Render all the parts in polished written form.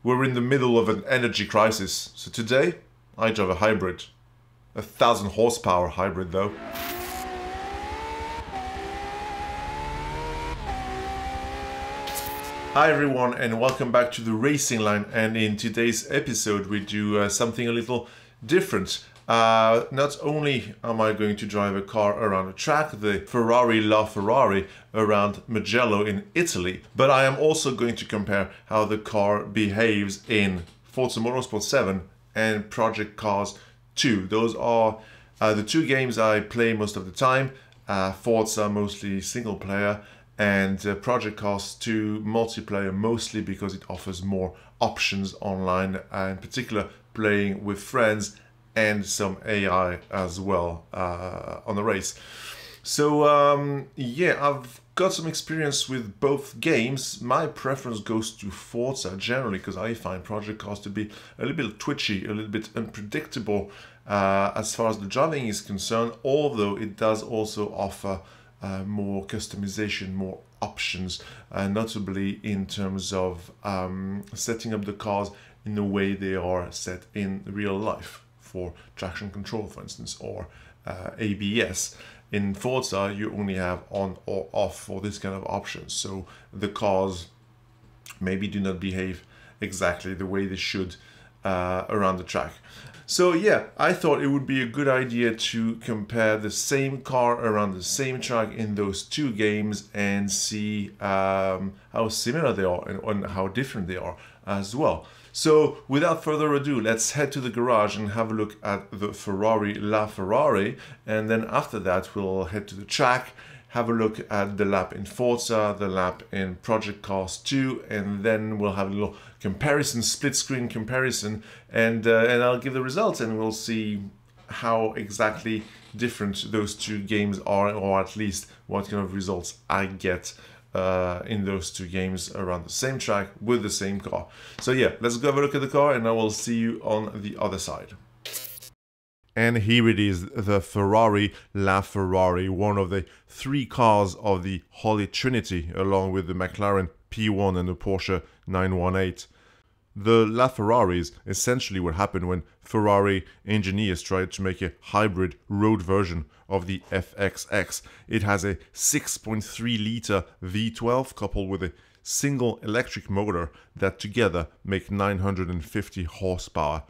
We're in the middle of an energy crisis, so today I drive a hybrid. 1,000 horsepower hybrid though. Hi everyone and welcome back to the Racing Line, and in today's episode we do something a little different. Not only am I going to drive a car around a track, the Ferrari LaFerrari around Mugello in Italy, but I am also going to compare how the car behaves in Forza Motorsport 7 and Project Cars 2. Those are the two games I play most of the time. Forza mostly single player, and Project Cars 2 multiplayer mostly because it offers more options online, in particular playing with friends and some AI as well on the race. So yeah, I've got some experience with both games. My preference goes to Forza generally because I find Project Cars to be a little bit twitchy, a little bit unpredictable as far as the driving is concerned, although it does also offer more customization, more options, notably in terms of setting up the cars in the way they are set in real life, for traction control for instance, or ABS. In Forza you only have on or off for this kind of options, so the cars maybe do not behave exactly the way they should around the track. So yeah, I thought it would be a good idea to compare the same car around the same track in those two games and see how similar they are and how different they are as well. So without further ado, let's head to the garage and have a look at the Ferrari LaFerrari, and then after that we'll head to the track, have a look at the lap in Forza, the lap in Project Cars 2, and then we'll have a little comparison, split screen comparison, and I'll give the results and we'll see how exactly different those two games are, or at least what kind of results I get in those two games around the same track with the same car. So yeah, let's go have a look at the car and I will see you on the other side. And here it is, the Ferrari LaFerrari, one of the three cars of the Holy Trinity, along with the McLaren P1 and the Porsche 918. The LaFerrari is essentially what happened when Ferrari engineers tried to make a hybrid road version of the FXX. It has a 6.3-litre V12 coupled with a single electric motor that together make 950 horsepower.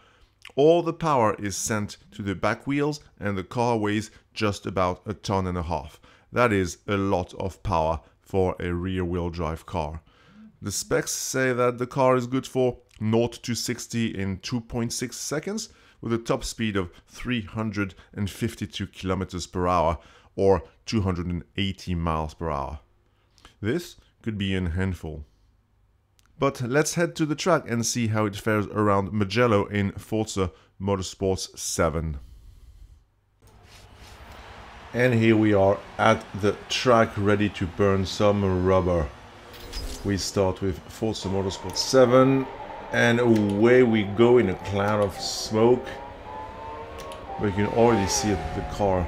All the power is sent to the back wheels and the car weighs just about 1.5 tons. That is a lot of power for a rear-wheel drive car. The specs say that the car is good for 0 to 60 in 2.6 seconds with a top speed of 352 kilometers per hour or 280 miles per hour. This could be a handful. But let's head to the track and see how it fares around Mugello in Forza Motorsport 7. And here we are at the track, ready to burn some rubber. We start with Forza Motorsport 7 and away we go in a cloud of smoke. But you can already see that the car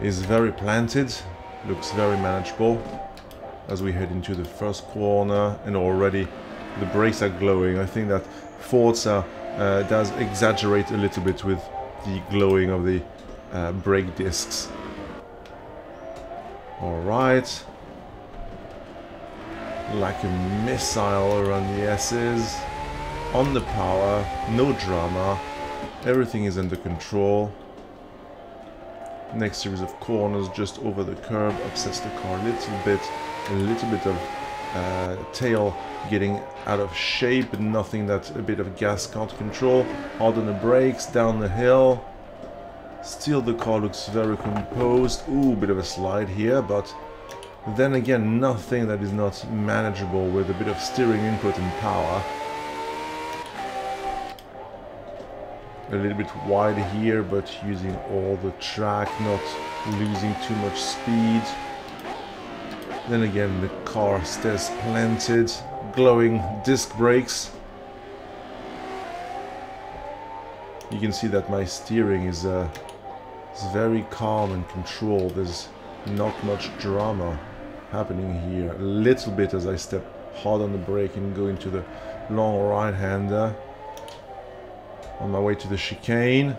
is very planted, looks very manageable as we head into the first corner, and already the brakes are glowing. I think that Forza does exaggerate a little bit with the glowing of the brake discs. Alright. Like a missile around the S's. On the power, no drama. Everything is under control. Next series of corners just over the curb upsets the car a little bit of tail getting out of shape, but nothing that a bit of gas can't control. Hard on the brakes, down the hill. Still the car looks very composed. Ooh, bit of a slide here, but then again nothing that is not manageable with a bit of steering input and power. A little bit wide here, but using all the track, not losing too much speed. Then again the car stays planted, glowing disc brakes. You can see that my steering is very calm and controlled. There's not much drama happening here. A little bit as I step hard on the brake and go into the long right-hander. On my way to the chicane.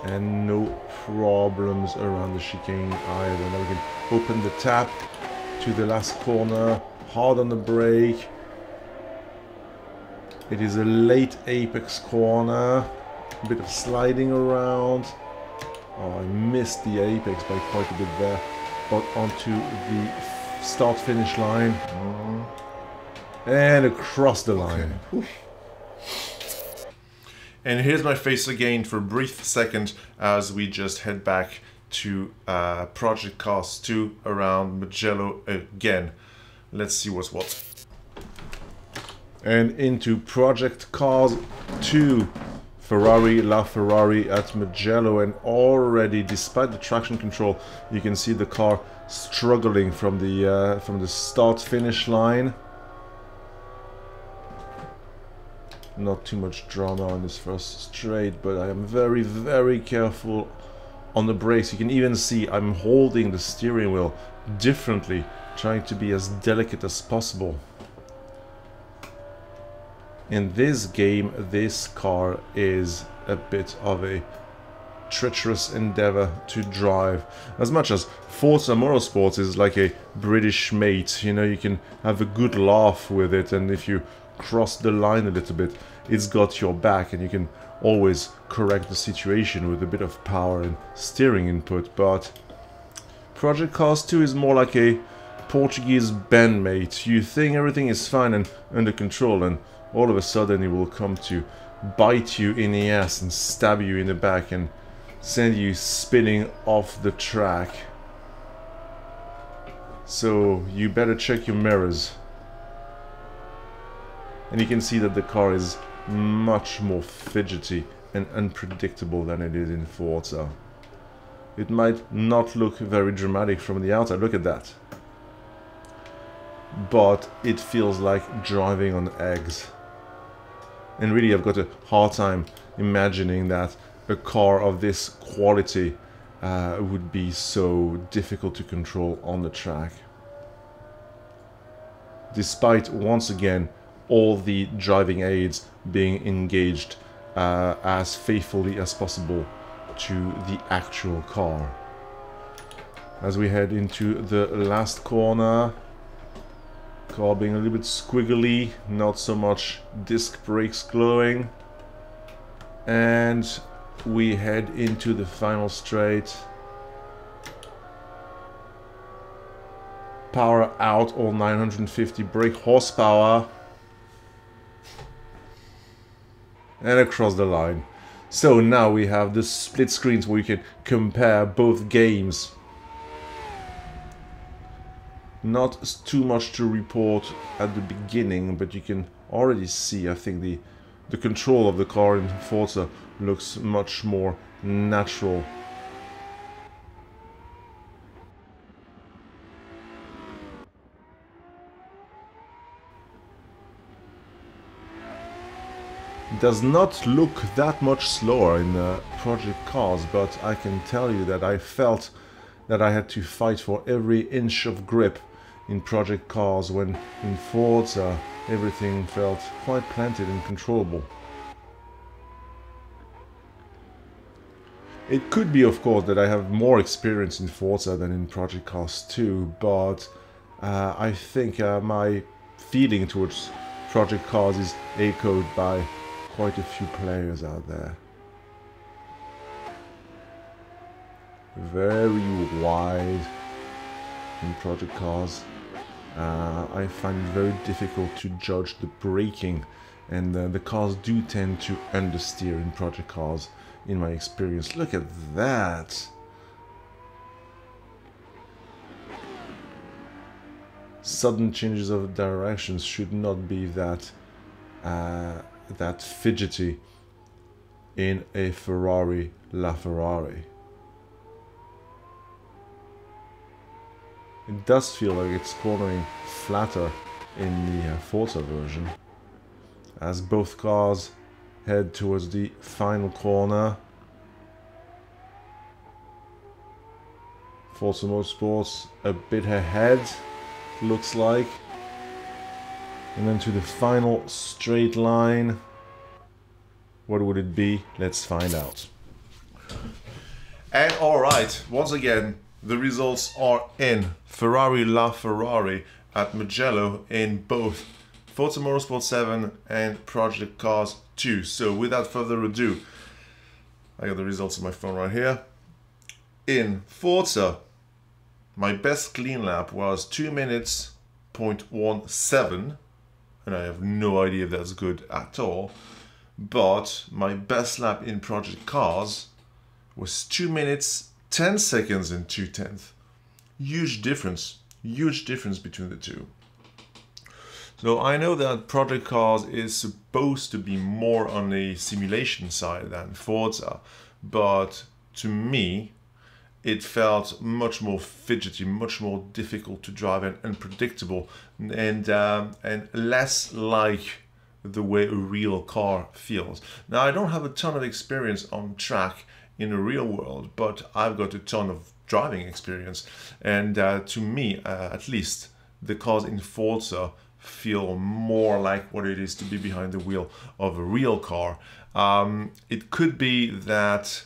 And no problems around the chicane either. Now we can open the tap to the last corner, hard on the brake. It is a late apex corner, a bit of sliding around. Oh, I missed the apex by quite a bit there, but onto the start-finish line. And across the line. Okay. And here's my face again for a brief second as we just head back to Project Cars 2 around Mugello again. Let's see what's what. And into Project Cars 2, Ferrari, LaFerrari at Mugello, and already, despite the traction control, you can see the car struggling from the start-finish line. Not too much drama on this first straight, but I am very, very careful on the brakes. You can even see I'm holding the steering wheel differently, trying to be as delicate as possible. In this game, this car is a bit of a treacherous endeavor to drive. As much as Forza Motorsports is like a British mate, you know, you can have a good laugh with it, and if you cross the line a little bit, it's got your back, and you can always correct the situation with a bit of power and steering input. But Project Cars 2 is more like a Portuguese bandmate. You think everything is fine and under control, and all of a sudden it will come to bite you in the ass and stab you in the back and send you spinning off the track. So you better check your mirrors. And you can see that the car is much more fidgety and unpredictable than it is in Forza. It might not look very dramatic from the outside, look at that. But it feels like driving on eggs. And really, I've got a hard time imagining that a car of this quality would be so difficult to control on the track. Despite, once again, all the driving aids being engaged as faithfully as possible to the actual car. As we head into the last corner, car being a little bit squiggly, not so much disc brakes glowing, and we head into the final straight. Power out, all 950 brake horsepower. And across the line. So now we have the split screens where you can compare both games. Not too much to report at the beginning, but you can already see, I think the control of the car in Forza looks much more natural. Does not look that much slower in Project Cars, but I can tell you that I felt that I had to fight for every inch of grip in Project Cars, when in Forza everything felt quite planted and controllable. It could be, of course, that I have more experience in Forza than in Project Cars 2, but I think my feeling towards Project Cars is echoed by quite a few players out there. Very wide in Project Cars. I find it very difficult to judge the braking, and the cars do tend to understeer in Project Cars, in my experience. Look at that! Sudden changes of directions should not be that that fidgety in a Ferrari LaFerrari. It does feel like it's cornering flatter in the Forza version, as both cars head towards the final corner. Forza Motorsports a bit ahead, looks like. And then to the final straight line. What would it be? Let's find out. And alright, once again, the results are in. Ferrari LaFerrari at Mugello in both Forza Motorsport 7 and Project Cars 2. So without further ado, I got the results on my phone right here. In Forza, my best clean lap was 2 minutes 0.17, and I have no idea if that's good at all. But my best lap in Project Cars was 2 minutes 10 seconds and 2/10. Huge difference between the two. So I know that Project Cars is supposed to be more on the simulation side than Forza, but to me it felt much more fidgety, much more difficult to drive and unpredictable, and less like the way a real car feels. Now, I don't have a ton of experience on track in the real world, but I've got a ton of driving experience, and to me, at least, the cars in Forza feel more like what it is to be behind the wheel of a real car. It could be that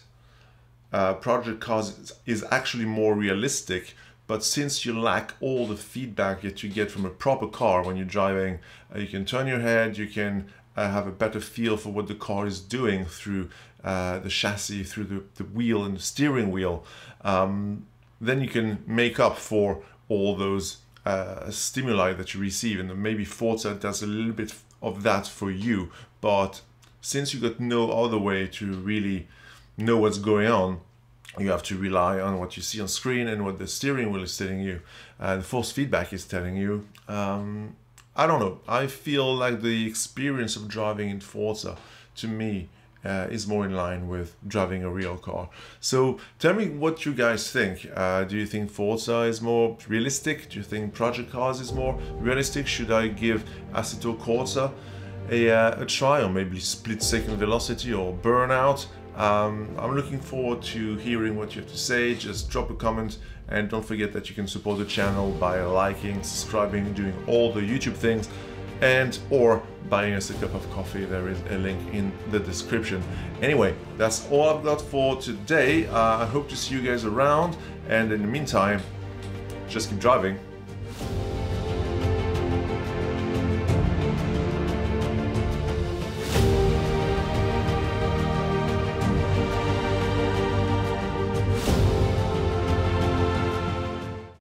Project Cars is actually more realistic, but since you lack all the feedback that you get from a proper car when you're driving, you can turn your head, you can have a better feel for what the car is doing through the chassis, through the wheel and the steering wheel. Then you can make up for all those stimuli that you receive, and maybe Forza does a little bit of that for you. But since you got no other way to really know what's going on, you have to rely on what you see on screen and what the steering wheel is telling you, and the force feedback is telling you. I don't know, I feel like the experience of driving in Forza, to me, is more in line with driving a real car. So tell me what you guys think. Do you think Forza is more realistic? Do you think Project Cars is more realistic? Should I give Assetto Corsa a try, or maybe Split Second Velocity or Burnout? I'm looking forward to hearing what you have to say. Just drop a comment, and don't forget that you can support the channel by liking, subscribing, doing all the YouTube things, and or buying us a cup of coffee. There is a link in the description. Anyway, that's all I've got for today. I hope to see you guys around, and in the meantime, just keep driving.